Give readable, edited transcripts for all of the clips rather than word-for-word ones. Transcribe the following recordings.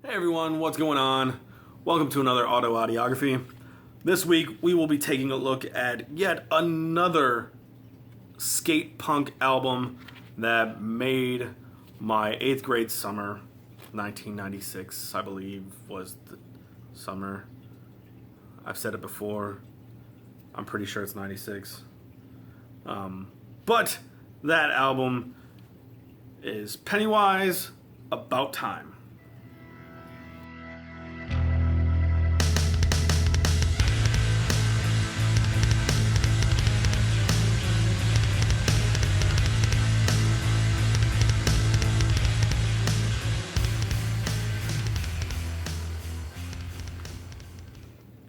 Hey everyone, what's going on? Welcome to another AutoAudiography. This week we will be taking a look at yet another skate punk album that made my 8th grade summer. 1996, I believe, was the summer. I've said it before. I'm pretty sure it's 96. But that album is Pennywise, About Time.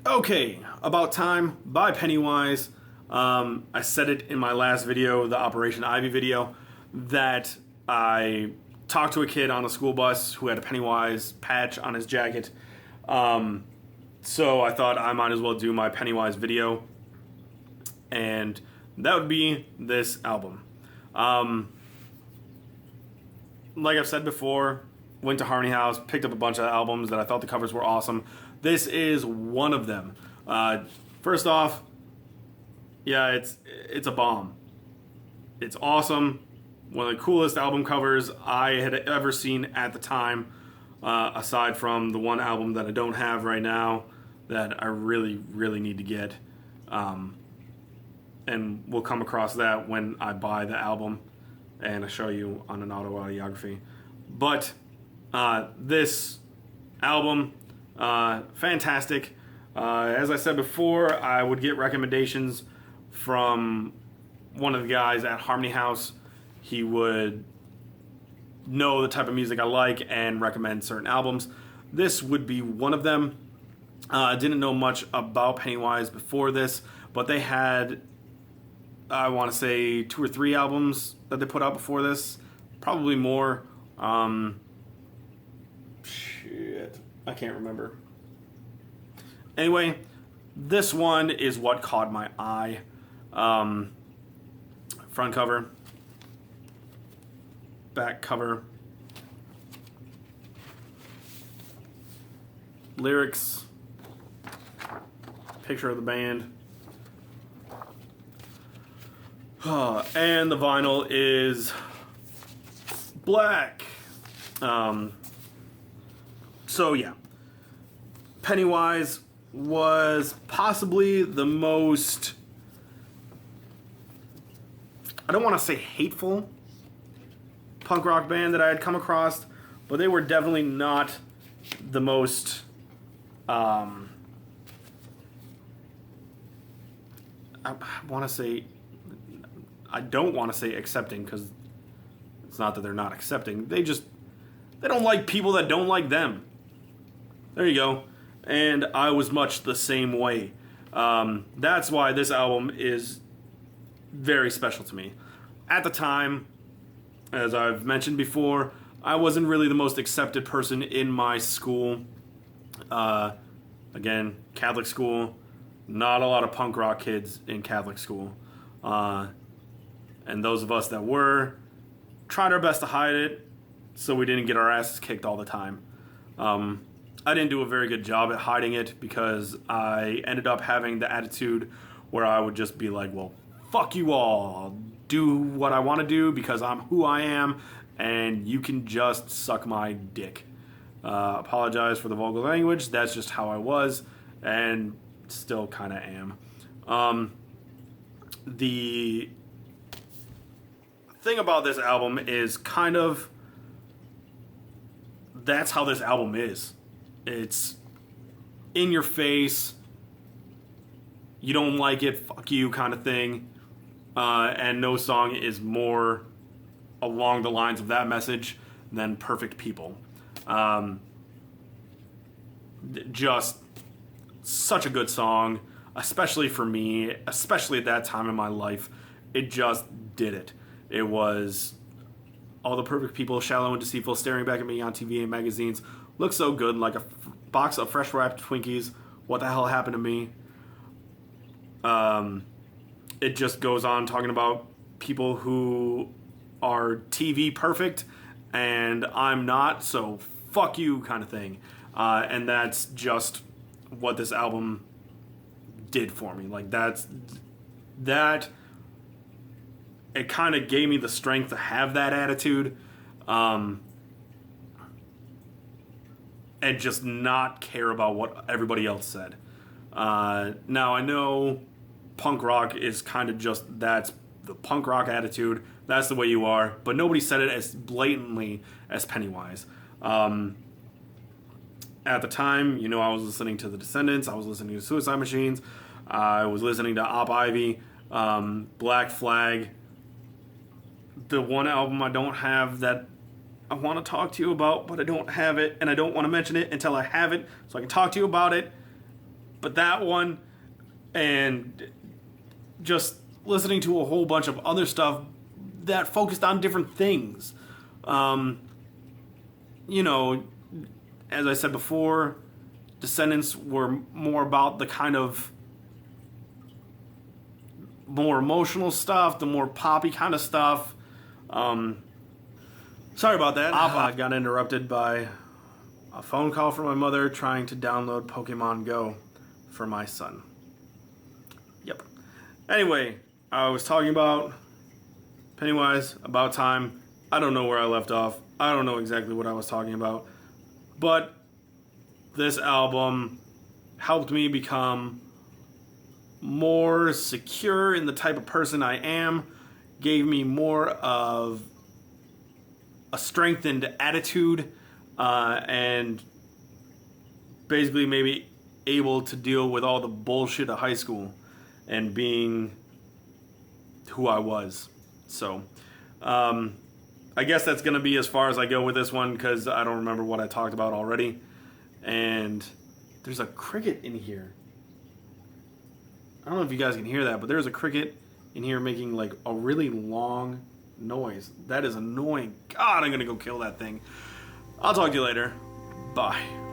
Okay, About Time by Pennywise. I said it in my last video, the Operation Ivy video, that I talked to a kid on a school bus who had a Pennywise patch on his jacket. So I thought I might as well do my Pennywise video, and that would be this album. Like I've said before, went to Harmony House, picked up a bunch of albums that I thought the covers were awesome. This is one of them. First off, yeah, it's a bomb. It's awesome. One of the coolest album covers I had ever seen at the time, aside from the one album that I don't have right now that I really, really need to get. And we'll come across that when I buy the album and I show you on an AutoAudiography. But this album, fantastic. As I said before, I would get recommendations from one of the guys at Harmony House. He would know the type of music I like and recommend certain albums. This would be one of them. I didn't know much about Pennywise before this, but they had, I want to say, 2 or 3 albums that they put out before this. Probably more. Shit, I can't remember. Anyway, this one is what caught my eye. Front cover, back cover, lyrics, picture of the band, and the vinyl is black. So yeah, Pennywise was possibly the most, I don't want to say hateful, punk rock band that I had come across, but they were definitely not the most I want to say, I don't want to say accepting, because it's not that they're not accepting. They don't like people that don't like them. There you go. And I was much the same way. That's why this album is very special to me. At the time, as I've mentioned before, I wasn't really the most accepted person in my school. Again, Catholic school, not a lot of punk rock kids in Catholic school. And those of us that were, tried our best to hide it so we didn't get our asses kicked all the time. I didn't do a very good job at hiding it, because I ended up having the attitude where I would just be like, well, fuck you all. I'll do what I want to do because I'm who I am, and you can just suck my dick. Apologize for the vulgar language. That's just how I was, and still kind of am. The thing about this album is kind of, that's how this album is. It's in your face, you don't like it, fuck you kind of thing. And no song is more along the lines of that message than Perfect People. Just such a good song, especially for me, especially at that time in my life. It just did it. It was all the perfect people, shallow and deceitful, staring back at me on TV and magazines. Look so good, like a box of fresh wrapped Twinkies. What the hell happened to me? It just goes on talking about people who are TV perfect, and I'm not, so fuck you kind of thing. And that's just what this album did for me. Like, that it kind of gave me the strength to have that attitude, and just not care about what everybody else said. Now, I know punk rock is kind of just, that's the punk rock attitude, that's the way you are, but nobody said it as blatantly as Pennywise. At the time, you know, I was listening to The Descendants, I was listening to Suicide Machines, I was listening to Op Ivy, Black Flag. The one album I don't have that I want to talk to you about, but I don't have it, and I don't want to mention it until I have it, so I can talk to you about it. But that one, and just listening to a whole bunch of other stuff that focused on different things. You know, as I said before, Descendants were more about the kind of more emotional stuff, the more poppy kind of stuff. Sorry about that. I got interrupted by a phone call from my mother trying to download Pokemon Go for my son. Yep. Anyway, I was talking about Pennywise, About Time. I don't know where I left off. I don't know exactly what I was talking about. But this album helped me become more secure in the type of person I am, gave me more of a strengthened attitude, and basically made me able to deal with all the bullshit of high school and being who I was. So, I guess that's going to be as far as I go with this one, because I don't remember what I talked about already. And there's a cricket in here. I don't know if you guys can hear that, but there's a cricket in here making like a really long noise. That is annoying. God, I'm going to go kill that thing. I'll talk to you later. Bye.